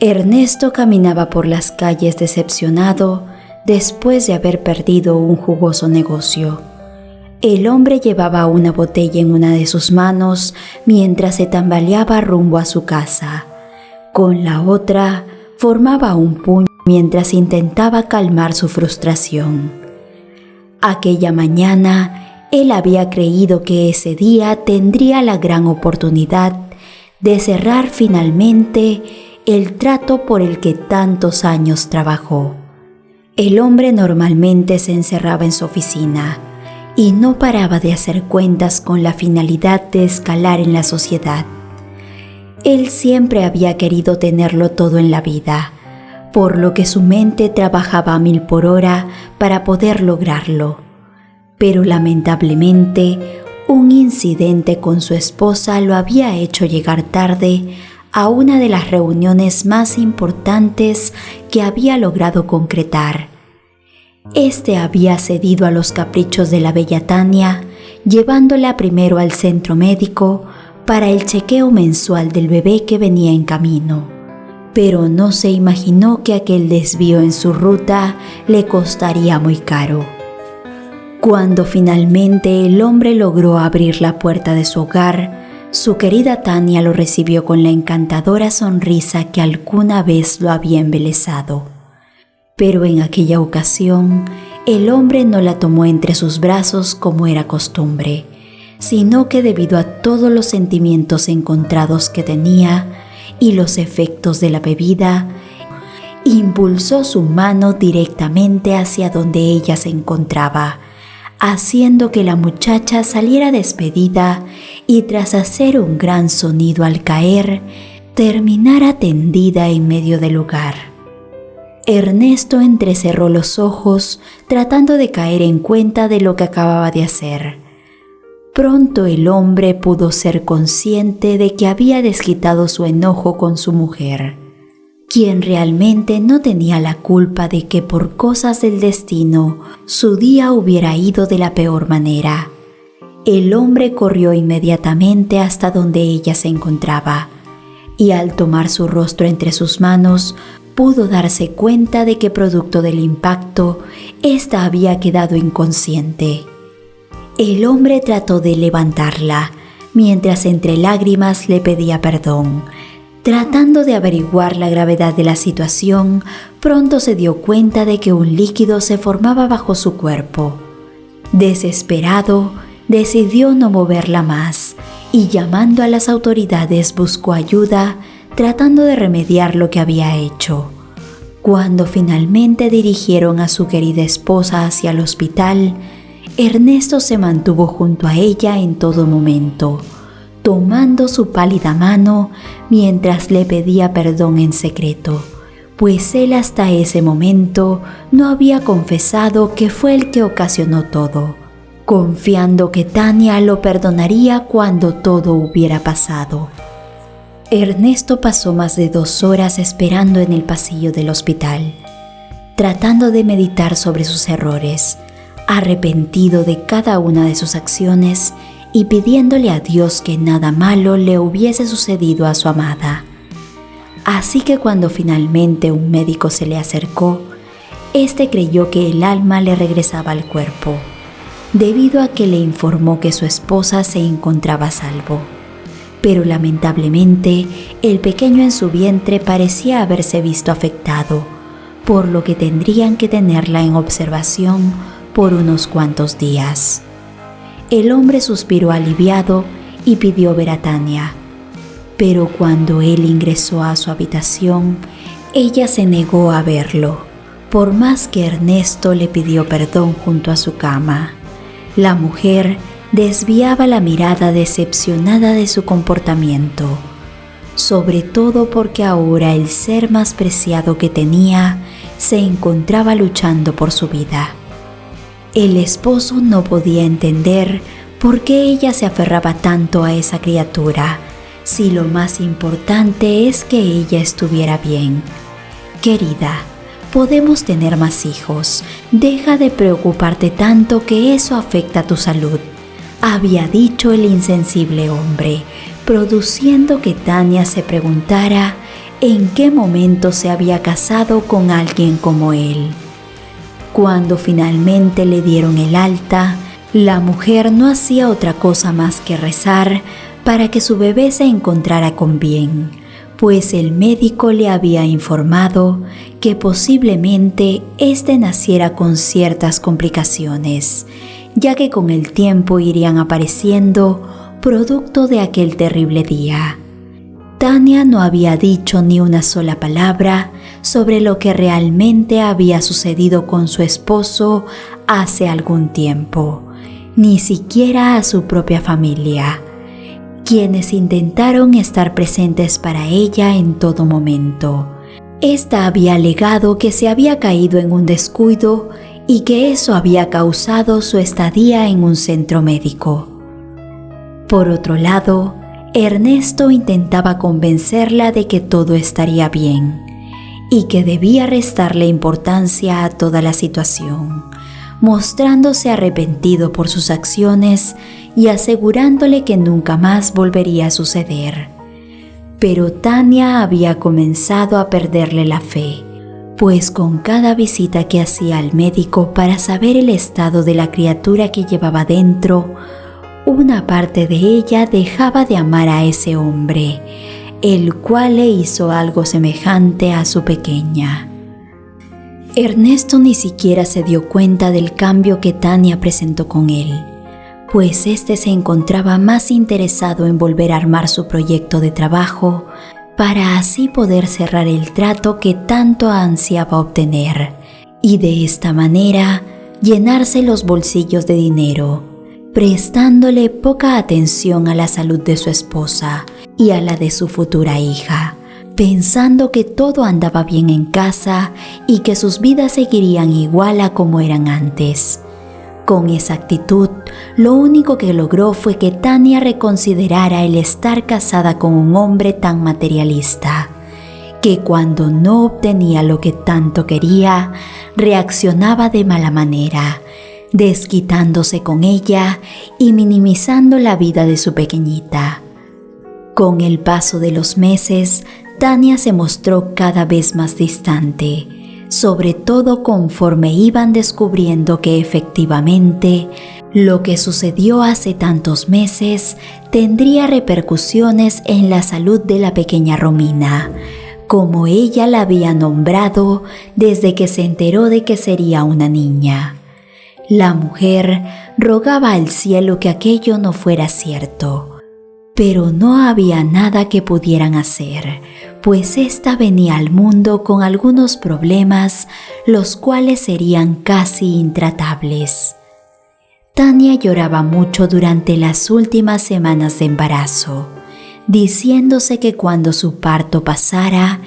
Ernesto caminaba por las calles decepcionado después de haber perdido un jugoso negocio. El hombre llevaba una botella en una de sus manos mientras se tambaleaba rumbo a su casa. Con la otra formaba un puño mientras intentaba calmar su frustración. Aquella mañana, él había creído que ese día tendría la gran oportunidad de cerrar finalmente el trato por el que tantos años trabajó. El hombre normalmente se encerraba en su oficina y no paraba de hacer cuentas con la finalidad de escalar en la sociedad. Él siempre había querido tenerlo todo en la vida, por lo que su mente trabajaba a 1000 por hora para poder lograrlo. Pero lamentablemente, un incidente con su esposa lo había hecho llegar tarde a una de las reuniones más importantes que había logrado concretar. Este había cedido a los caprichos de la bella Tania, llevándola primero al centro médico para el chequeo mensual del bebé que venía en camino. Pero no se imaginó que aquel desvío en su ruta le costaría muy caro. Cuando finalmente el hombre logró abrir la puerta de su hogar, su querida Tania lo recibió con la encantadora sonrisa que alguna vez lo había embelesado. Pero en aquella ocasión, el hombre no la tomó entre sus brazos como era costumbre, sino que debido a todos los sentimientos encontrados que tenía y los efectos de la bebida, impulsó su mano directamente hacia donde ella se encontraba, haciendo que la muchacha saliera despedida y tras hacer un gran sonido al caer, terminara tendida en medio del lugar. Ernesto entrecerró los ojos tratando de caer en cuenta de lo que acababa de hacer. Pronto el hombre pudo ser consciente de que había desquitado su enojo con su mujer, quien realmente no tenía la culpa de que por cosas del destino su día hubiera ido de la peor manera. El hombre corrió inmediatamente hasta donde ella se encontraba y al tomar su rostro entre sus manos pudo darse cuenta de que producto del impacto, ésta había quedado inconsciente. El hombre trató de levantarla, mientras entre lágrimas le pedía perdón. Tratando de averiguar la gravedad de la situación, pronto se dio cuenta de que un líquido se formaba bajo su cuerpo. Desesperado, decidió no moverla más y llamando a las autoridades buscó ayuda, tratando de remediar lo que había hecho. Cuando finalmente dirigieron a su querida esposa hacia el hospital, Ernesto se mantuvo junto a ella en todo momento, tomando su pálida mano mientras le pedía perdón en secreto, pues él hasta ese momento no había confesado que fue el que ocasionó todo, confiando que Tania lo perdonaría cuando todo hubiera pasado. Ernesto pasó más de 2 horas esperando en el pasillo del hospital, tratando de meditar sobre sus errores, arrepentido de cada una de sus acciones y pidiéndole a Dios que nada malo le hubiese sucedido a su amada. Así que cuando finalmente un médico se le acercó, este creyó que el alma le regresaba al cuerpo, debido a que le informó que su esposa se encontraba a salvo. Pero lamentablemente, el pequeño en su vientre parecía haberse visto afectado, por lo que tendrían que tenerla en observación por unos cuantos días. El hombre suspiró aliviado y pidió ver a Tania, pero cuando él ingresó a su habitación, ella se negó a verlo, por más que Ernesto le pidió perdón junto a su cama. La mujer desviaba la mirada decepcionada de su comportamiento, sobre todo porque ahora el ser más preciado que tenía se encontraba luchando por su vida. El esposo no podía entender por qué ella se aferraba tanto a esa criatura, si lo más importante es que ella estuviera bien. Querida, podemos tener más hijos. Deja de preocuparte tanto que eso afecta a tu salud, había dicho el insensible hombre, produciendo que Tania se preguntara ¿En qué momento se había casado con alguien como él? Cuando finalmente le dieron el alta, la mujer no hacía otra cosa más que rezar para que su bebé se encontrara con bien, pues el médico le había informado que posiblemente éste naciera con ciertas complicaciones, ya que con el tiempo irían apareciendo producto de aquel terrible día. Tania no había dicho ni una sola palabra sobre lo que realmente había sucedido con su esposo hace algún tiempo, ni siquiera a su propia familia, quienes intentaron estar presentes para ella en todo momento. Esta había alegado que se había caído en un descuido y que eso había causado su estadía en un centro médico. Por otro lado, Ernesto intentaba convencerla de que todo estaría bien y que debía restarle importancia a toda la situación, mostrándose arrepentido por sus acciones y asegurándole que nunca más volvería a suceder. Pero Tania había comenzado a perderle la fe, pues con cada visita que hacía al médico para saber el estado de la criatura que llevaba dentro, una parte de ella dejaba de amar a ese hombre, el cual le hizo algo semejante a su pequeña. Ernesto ni siquiera se dio cuenta del cambio que Tania presentó con él, pues éste se encontraba más interesado en volver a armar su proyecto de trabajo para así poder cerrar el trato que tanto ansiaba obtener y de esta manera llenarse los bolsillos de dinero, prestándole poca atención a la salud de su esposa y a la de su futura hija, pensando que todo andaba bien en casa y que sus vidas seguirían igual a como eran antes. Con esa actitud, lo único que logró fue que Tania reconsiderara el estar casada con un hombre tan materialista, que cuando no obtenía lo que tanto quería, reaccionaba de mala manera, desquitándose con ella y minimizando la vida de su pequeñita. Con el paso de los meses, Tania se mostró cada vez más distante, sobre todo conforme iban descubriendo que efectivamente lo que sucedió hace tantos meses tendría repercusiones en la salud de la pequeña Romina, como ella la había nombrado desde que se enteró de que sería una niña. La mujer rogaba al cielo que aquello no fuera cierto, pero no había nada que pudieran hacer, pues ésta venía al mundo con algunos problemas, los cuales serían casi intratables. Tania lloraba mucho durante las últimas semanas de embarazo, diciéndose que cuando su parto pasara,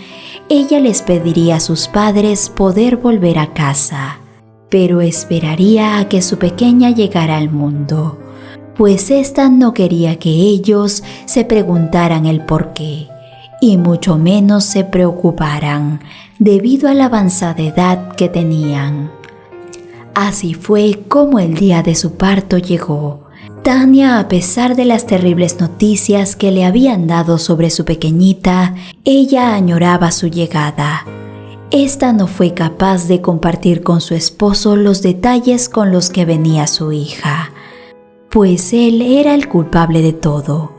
ella les pediría a sus padres poder volver a casa, pero esperaría a que su pequeña llegara al mundo, pues ésta no quería que ellos se preguntaran el por qué, y mucho menos se preocuparan debido a la avanzada edad que tenían. Así fue como el día de su parto llegó. Tania, a pesar de las terribles noticias que le habían dado sobre su pequeñita, ella añoraba su llegada. Esta no fue capaz de compartir con su esposo los detalles con los que venía su hija, pues él era el culpable de todo.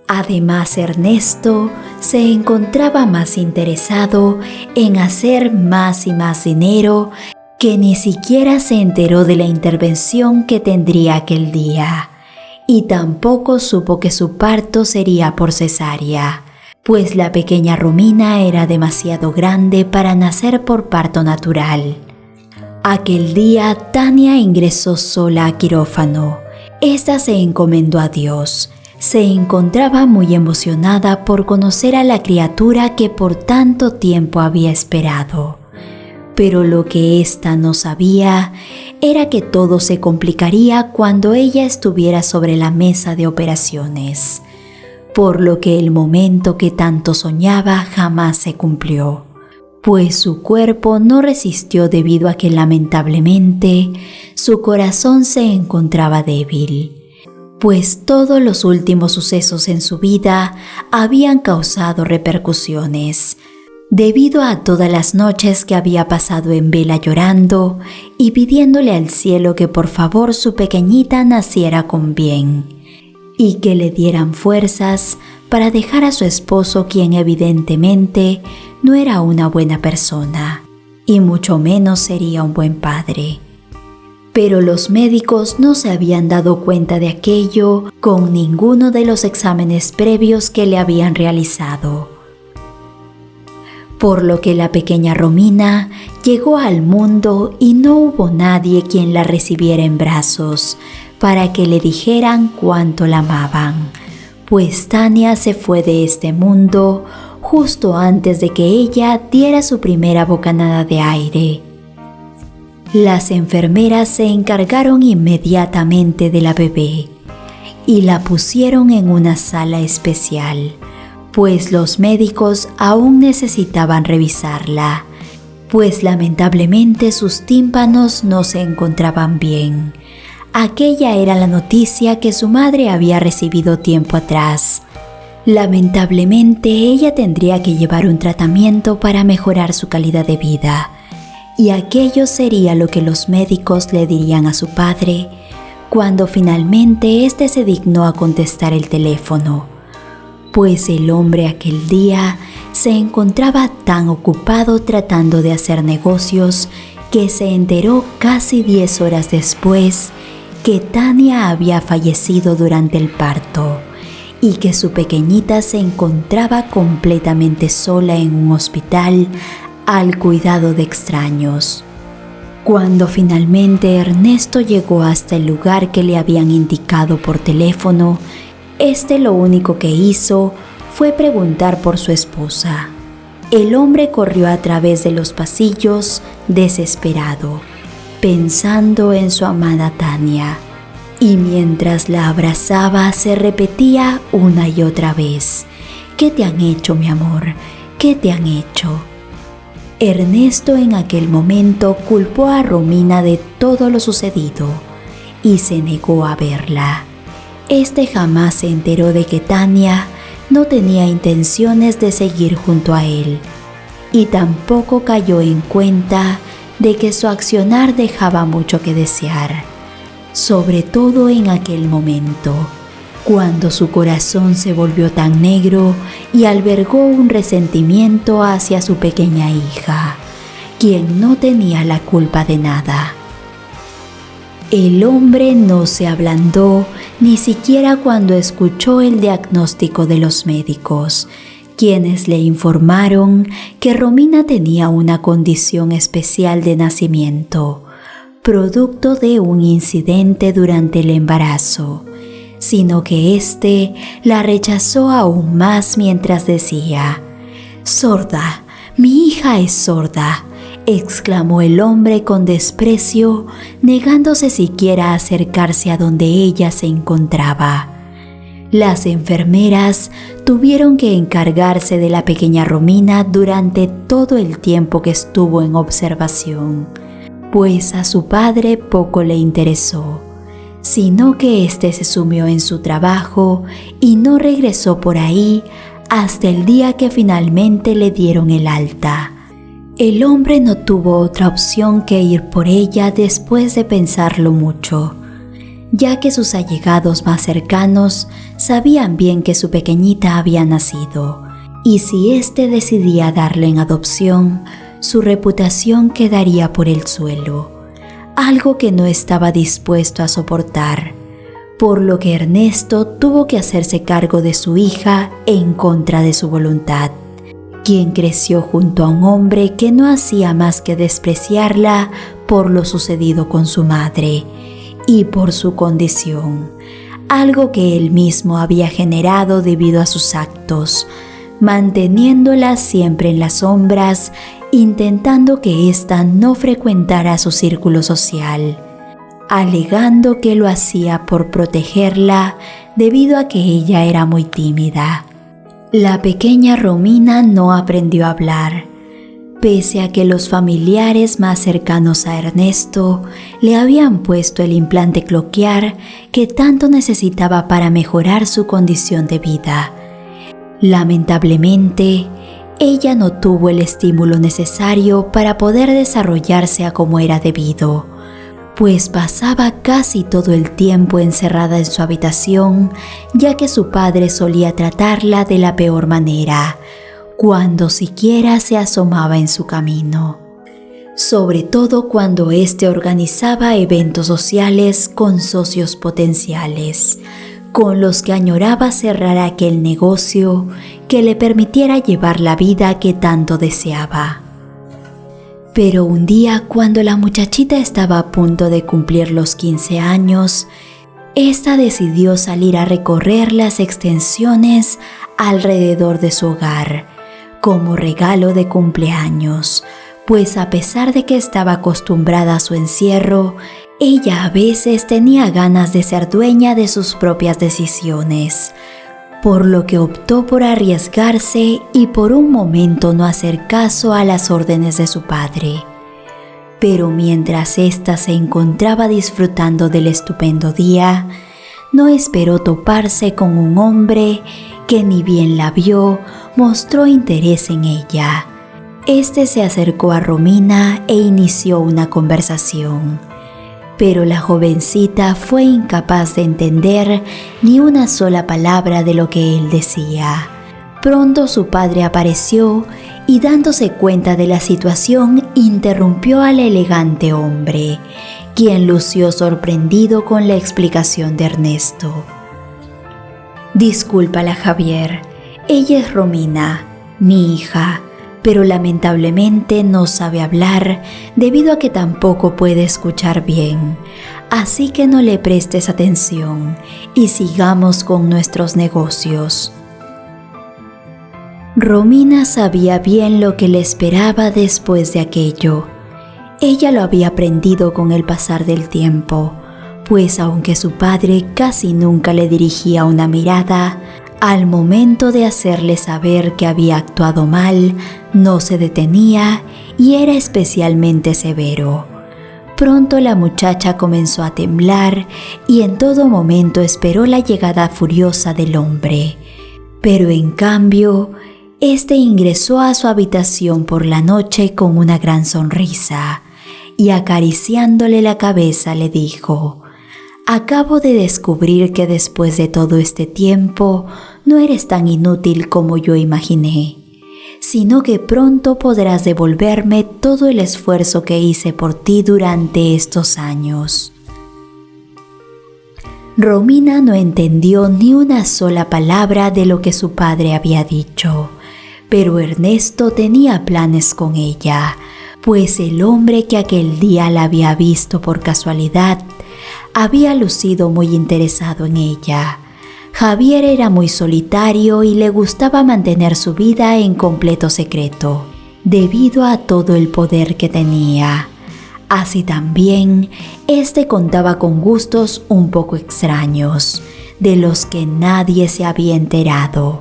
Además, Ernesto se encontraba más interesado en hacer más y más dinero, que ni siquiera se enteró de la intervención que tendría aquel día, y tampoco supo que su parto sería por cesárea, pues la pequeña Romina era demasiado grande para nacer por parto natural. Aquel día Tania ingresó sola a quirófano. Esta se encomendó a Dios. Se encontraba muy emocionada por conocer a la criatura que por tanto tiempo había esperado. Pero lo que ésta no sabía era que todo se complicaría cuando ella estuviera sobre la mesa de operaciones, por lo que el momento que tanto soñaba jamás se cumplió, pues su cuerpo no resistió debido a que lamentablemente su corazón se encontraba débil, pues todos los últimos sucesos en su vida habían causado repercusiones, debido a todas las noches que había pasado en vela llorando y pidiéndole al cielo que por favor su pequeñita naciera con bien y que le dieran fuerzas para dejar a su esposo, quien evidentemente no era una buena persona y mucho menos sería un buen padre. Pero los médicos no se habían dado cuenta de aquello con ninguno de los exámenes previos que le habían realizado. Por lo que la pequeña Romina llegó al mundo y no hubo nadie quien la recibiera en brazos para que le dijeran cuánto la amaban, pues Tania se fue de este mundo justo antes de que ella diera su primera bocanada de aire. Las enfermeras se encargaron inmediatamente de la bebé y la pusieron en una sala especial, pues los médicos aún necesitaban revisarla, pues lamentablemente sus tímpanos no se encontraban bien. Aquella era la noticia que su madre había recibido tiempo atrás. Lamentablemente ella tendría que llevar un tratamiento para mejorar su calidad de vida, y aquello sería lo que los médicos le dirían a su padre cuando finalmente éste se dignó a contestar el teléfono, pues el hombre aquel día se encontraba tan ocupado tratando de hacer negocios que se enteró casi 10 horas después que Tania había fallecido durante el parto y que su pequeñita se encontraba completamente sola en un hospital al cuidado de extraños. Cuando finalmente Ernesto llegó hasta el lugar que le habían indicado por teléfono, lo único que hizo fue preguntar por su esposa. El hombre corrió a través de los pasillos desesperado, pensando en su amada Tania, y mientras la abrazaba se repetía una y otra vez: ¿qué te han hecho, mi amor? ¿Qué te han hecho? Ernesto en aquel momento culpó a Romina de todo lo sucedido y se negó a verla. Jamás se enteró de que Tania no tenía intenciones de seguir junto a él y tampoco cayó en cuenta de que su accionar dejaba mucho que desear, sobre todo en aquel momento, cuando su corazón se volvió tan negro y albergó un resentimiento hacia su pequeña hija, quien no tenía la culpa de nada. El hombre no se ablandó ni siquiera cuando escuchó el diagnóstico de los médicos, quienes le informaron que Romina tenía una condición especial de nacimiento, producto de un incidente durante el embarazo, sino que la rechazó aún más mientras decía: «Sorda, mi hija es sorda», exclamó el hombre con desprecio, negándose siquiera a acercarse a donde ella se encontraba. Las enfermeras tuvieron que encargarse de la pequeña Romina durante todo el tiempo que estuvo en observación, pues a su padre poco le interesó, sino que se sumió en su trabajo y no regresó por ahí hasta el día que finalmente le dieron el alta. El hombre no tuvo otra opción que ir por ella después de pensarlo mucho, ya que sus allegados más cercanos sabían bien que su pequeñita había nacido, y si decidía darle en adopción, su reputación quedaría por el suelo, algo que no estaba dispuesto a soportar, por lo que Ernesto tuvo que hacerse cargo de su hija en contra de su voluntad, quien creció junto a un hombre que no hacía más que despreciarla por lo sucedido con su madre y por su condición, algo que él mismo había generado debido a sus actos, manteniéndola siempre en las sombras, intentando que ésta no frecuentara su círculo social, alegando que lo hacía por protegerla debido a que ella era muy tímida. La pequeña Romina no aprendió a hablar, pese a que los familiares más cercanos a Ernesto le habían puesto el implante coclear que tanto necesitaba para mejorar su condición de vida. Lamentablemente, ella no tuvo el estímulo necesario para poder desarrollarse a como era debido, pues pasaba casi todo el tiempo encerrada en su habitación, ya que su padre solía tratarla de la peor manera, cuando siquiera se asomaba en su camino. Sobre todo cuando éste organizaba eventos sociales con socios potenciales, con los que añoraba cerrar aquel negocio que le permitiera llevar la vida que tanto deseaba. Pero un día, cuando la muchachita estaba a punto de cumplir los 15 años, esta decidió salir a recorrer las extensiones alrededor de su hogar, como regalo de cumpleaños, pues a pesar de que estaba acostumbrada a su encierro, ella a veces tenía ganas de ser dueña de sus propias decisiones, por lo que optó por arriesgarse y por un momento no hacer caso a las órdenes de su padre. Pero mientras ésta se encontraba disfrutando del estupendo día, no esperó toparse con un hombre que, ni bien la vio, mostró interés en ella. Este se acercó a Romina e inició una conversación, pero la jovencita fue incapaz de entender ni una sola palabra de lo que él decía. Pronto su padre apareció y, dándose cuenta de la situación, interrumpió al elegante hombre, quien lució sorprendido con la explicación de Ernesto. Discúlpala, Javier, ella es Romina, mi hija, pero lamentablemente no sabe hablar debido a que tampoco puede escuchar bien. Así que no le prestes atención y sigamos con nuestros negocios. Romina sabía bien lo que le esperaba después de aquello. Ella lo había aprendido con el pasar del tiempo, pues aunque su padre casi nunca le dirigía una mirada, al momento de hacerle saber que había actuado mal, no se detenía y era especialmente severo. Pronto la muchacha comenzó a temblar y en todo momento esperó la llegada furiosa del hombre. Pero en cambio, este ingresó a su habitación por la noche con una gran sonrisa y, acariciándole la cabeza, le dijo: «Acabo de descubrir que después de todo este tiempo no eres tan inútil como yo imaginé, sino que pronto podrás devolverme todo el esfuerzo que hice por ti durante estos años». Romina no entendió ni una sola palabra de lo que su padre había dicho, pero Ernesto tenía planes con ella, pues el hombre que aquel día la había visto por casualidad había lucido muy interesado en ella. Javier era muy solitario y le gustaba mantener su vida en completo secreto, debido a todo el poder que tenía. Así también, este contaba con gustos un poco extraños, de los que nadie se había enterado.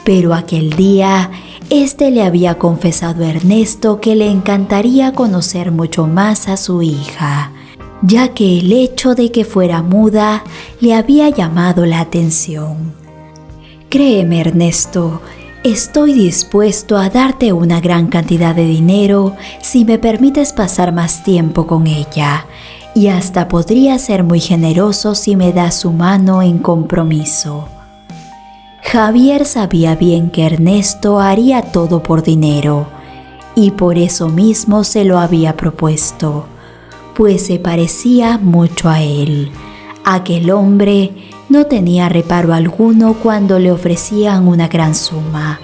Pero aquel día, este le había confesado a Ernesto que le encantaría conocer mucho más a su hija, ya que el hecho de que fuera muda le había llamado la atención. «Créeme, Ernesto, estoy dispuesto a darte una gran cantidad de dinero si me permites pasar más tiempo con ella, y hasta podría ser muy generoso si me das su mano en compromiso». Javier sabía bien que Ernesto haría todo por dinero, y por eso mismo se lo había propuesto, pues se parecía mucho a él. Aquel hombre no tenía reparo alguno cuando le ofrecían una gran suma.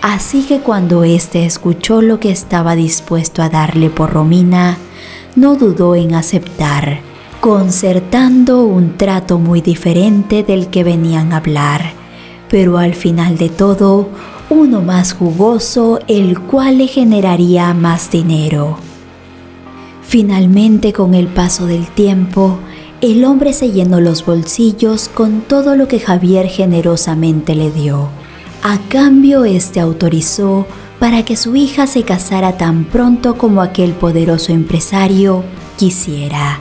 Así que cuando éste escuchó lo que estaba dispuesto a darle por Romina, no dudó en aceptar, concertando un trato muy diferente del que venían a hablar, pero al final de todo, uno más jugoso, el cual le generaría más dinero. Finalmente, con el paso del tiempo, el hombre se llenó los bolsillos con todo lo que Javier generosamente le dio. A cambio, este autorizó para que su hija se casara tan pronto como aquel poderoso empresario quisiera.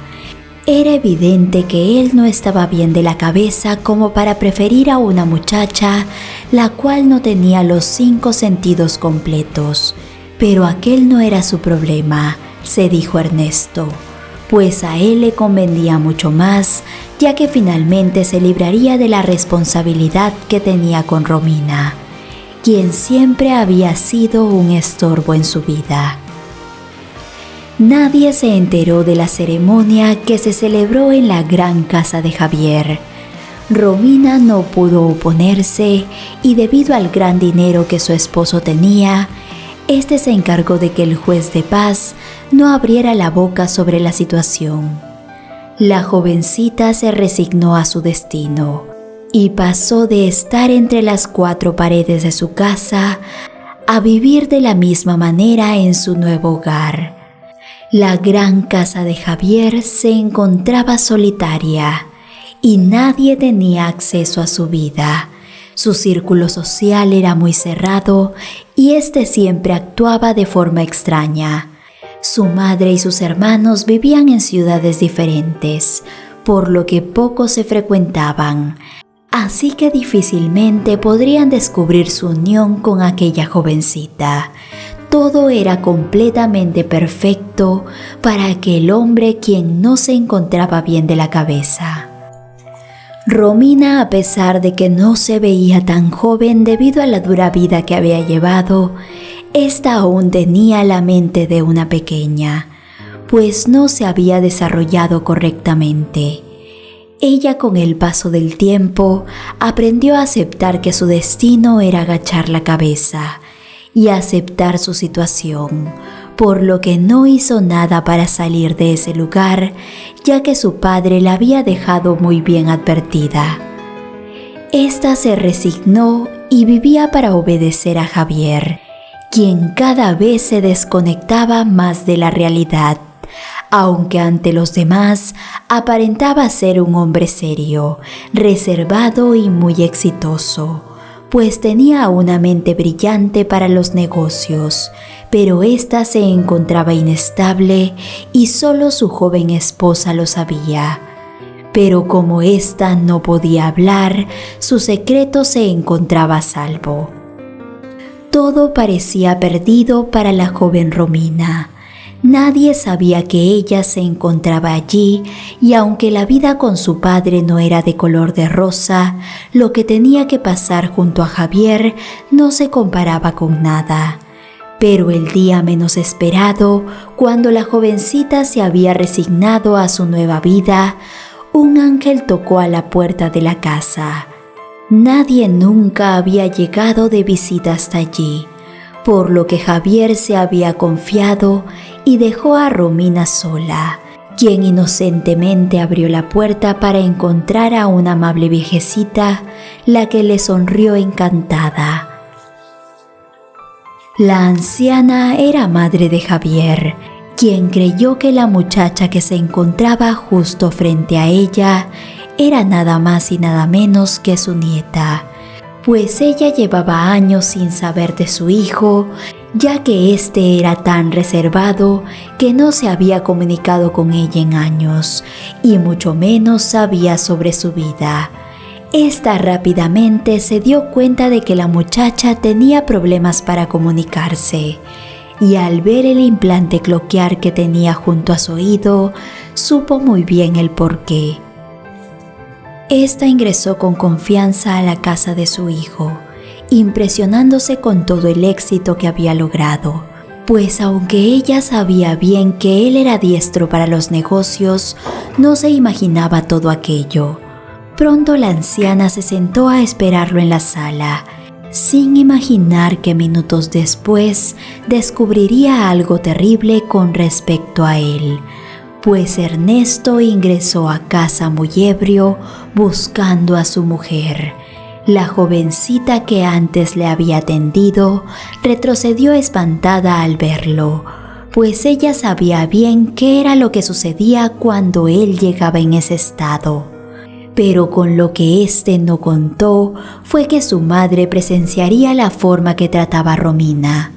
Era evidente que él no estaba bien de la cabeza como para preferir a una muchacha la cual no tenía los 5 sentidos completos. Pero aquel no era su problema, se dijo Ernesto, pues a él le convenía mucho más, ya que finalmente se libraría de la responsabilidad que tenía con Romina, quien siempre había sido un estorbo en su vida. Nadie se enteró de la ceremonia que se celebró en la gran casa de Javier. Romina no pudo oponerse y debido al gran dinero que su esposo tenía, este se encargó de que el juez de paz no abriera la boca sobre la situación. La jovencita se resignó a su destino y pasó de estar entre las 4 paredes de su casa a vivir de la misma manera en su nuevo hogar. La gran casa de Javier se encontraba solitaria y nadie tenía acceso a su vida. Su círculo social era muy cerrado y este siempre actuaba de forma extraña. Su madre y sus hermanos vivían en ciudades diferentes, por lo que poco se frecuentaban, así que difícilmente podrían descubrir su unión con aquella jovencita. Todo era completamente perfecto para aquel hombre quien no se encontraba bien de la cabeza. Romina, a pesar de que no se veía tan joven debido a la dura vida que había llevado, esta aún tenía la mente de una pequeña, pues no se había desarrollado correctamente. Ella, con el paso del tiempo, aprendió a aceptar que su destino era agachar la cabeza y aceptar su situación, por lo que no hizo nada para salir de ese lugar, ya que su padre la había dejado muy bien advertida. Esta se resignó y vivía para obedecer a Javier, quien cada vez se desconectaba más de la realidad, aunque ante los demás aparentaba ser un hombre serio, reservado y muy exitoso, pues tenía una mente brillante para los negocios, pero ésta se encontraba inestable y solo su joven esposa lo sabía. Pero como ésta no podía hablar, su secreto se encontraba a salvo. Todo parecía perdido para la joven Romina. Nadie sabía que ella se encontraba allí y aunque la vida con su padre no era de color de rosa, lo que tenía que pasar junto a Javier no se comparaba con nada. Pero el día menos esperado, cuando la jovencita se había resignado a su nueva vida, un ángel tocó a la puerta de la casa. Nadie nunca había llegado de visita hasta allí, por lo que Javier se había confiado y dejó a Romina sola, quien inocentemente abrió la puerta para encontrar a una amable viejecita, la que le sonrió encantada. La anciana era madre de Javier, quien creyó que la muchacha que se encontraba justo frente a ella era nada más y nada menos que su nieta, pues ella llevaba años sin saber de su hijo, ya que éste era tan reservado que no se había comunicado con ella en años y mucho menos sabía sobre su vida. Esta rápidamente se dio cuenta de que la muchacha tenía problemas para comunicarse y al ver el implante cloquear que tenía junto a su oído, supo muy bien el porqué. Esta ingresó con confianza a la casa de su hijo, impresionándose con todo el éxito que había logrado, pues aunque ella sabía bien que él era diestro para los negocios, no se imaginaba todo aquello. Pronto la anciana se sentó a esperarlo en la sala, sin imaginar que minutos después descubriría algo terrible con respecto a él, pues Ernesto ingresó a casa muy ebrio buscando a su mujer. La jovencita que antes le había atendido retrocedió espantada al verlo, pues ella sabía bien qué era lo que sucedía cuando él llegaba en ese estado. Pero con lo que éste no contó fue que su madre presenciaría la forma que trataba a Romina.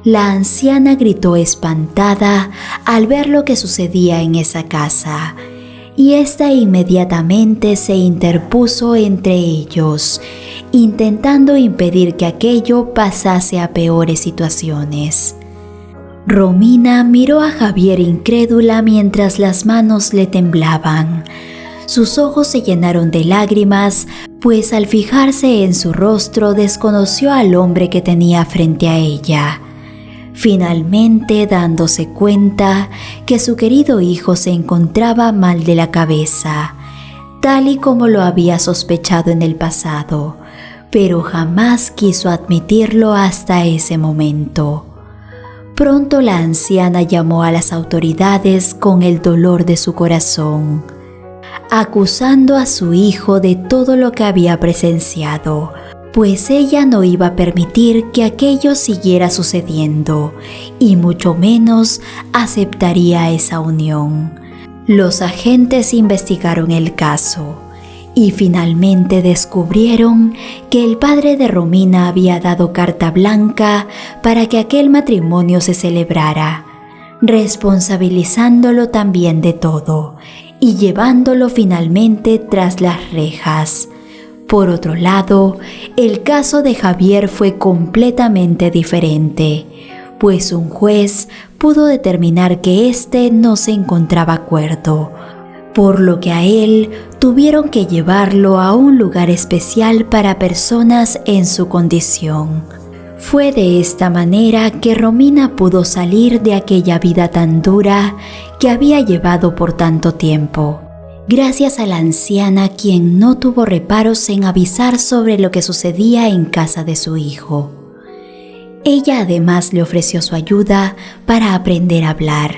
La anciana gritó espantada al ver lo que sucedía en esa casa. y ésta inmediatamente se interpuso entre ellos, intentando impedir que aquello pasase a peores situaciones. Romina miró a Javier incrédula mientras las manos le temblaban. Sus ojos se llenaron de lágrimas, pues al fijarse en su rostro desconoció al hombre que tenía frente a ella. Finalmente, dándose cuenta que su querido hijo se encontraba mal de la cabeza, tal y como lo había sospechado en el pasado, pero jamás quiso admitirlo hasta ese momento. Pronto la anciana llamó a las autoridades con el dolor de su corazón, acusando a su hijo de todo lo que había presenciado, pues ella no iba a permitir que aquello siguiera sucediendo y mucho menos aceptaría esa unión. Los agentes investigaron el caso y finalmente descubrieron que el padre de Romina había dado carta blanca para que aquel matrimonio se celebrara, responsabilizándolo también de todo y llevándolo finalmente tras las rejas. Por otro lado, el caso de Javier fue completamente diferente, pues un juez pudo determinar que éste no se encontraba cuerdo, por lo que a él tuvieron que llevarlo a un lugar especial para personas en su condición. Fue de esta manera que Romina pudo salir de aquella vida tan dura que había llevado por tanto tiempo, gracias a la anciana, quien no tuvo reparos en avisar sobre lo que sucedía en casa de su hijo. Ella además le ofreció su ayuda para aprender a hablar,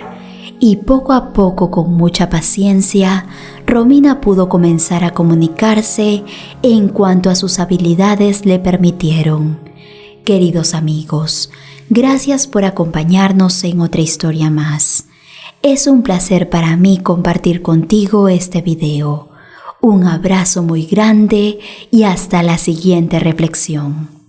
y poco a poco, con mucha paciencia, Romina pudo comenzar a comunicarse en cuanto a sus habilidades le permitieron. Queridos amigos, gracias por acompañarnos en otra historia más. Es un placer para mí compartir contigo este video. Un abrazo muy grande y hasta la siguiente reflexión.